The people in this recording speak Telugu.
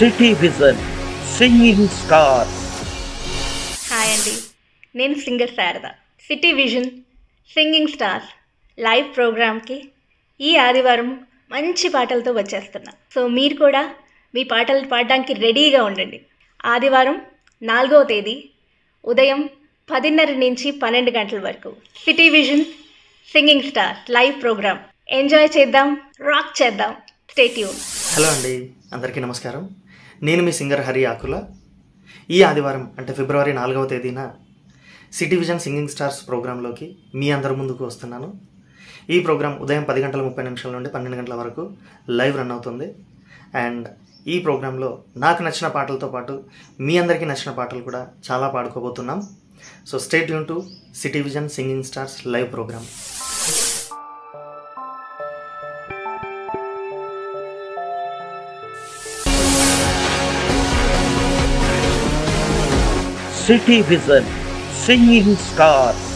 City vision singing stars. Hi అండి, నేను singer Sharada. City vision singing stars live ప్రోగ్రామ్కి ఈ ఆదివారం మంచి పాటలతో వచ్చేస్తున్నా. సో మీరు కూడా మీ పాటలు పాడడానికి రెడీగా ఉండండి. ఆదివారం 4వ తేదీ ఉదయం 10:30 నుంచి 12 గంటల వరకు city vision singing stars live programme. Enjoy చేద్దాం, రాక్ చేద్దాం. Stay tune. హలో అండి, అందరికీ నమస్కారం. నేను మీ సింగర్ హరి ఆకుల. ఈ ఆదివారం అంటే ఫిబ్రవరి 4వ తేదీన సిటీ విజన్ సింగింగ్ స్టార్స్ ప్రోగ్రాంలోకి మీ అందరి ముందుకు వస్తున్నాను. ఈ ప్రోగ్రాం ఉదయం 10:30 నుండి 12 గంటల వరకు లైవ్ రన్ అవుతుంది. అండ్ ఈ ప్రోగ్రాంలో నాకు నచ్చిన పాటలతో పాటు మీ అందరికీ నచ్చిన పాటలు కూడా చాలా పాడుకోబోతున్నాం. So stay tune to City vision singing stars live program. City vision singing stars.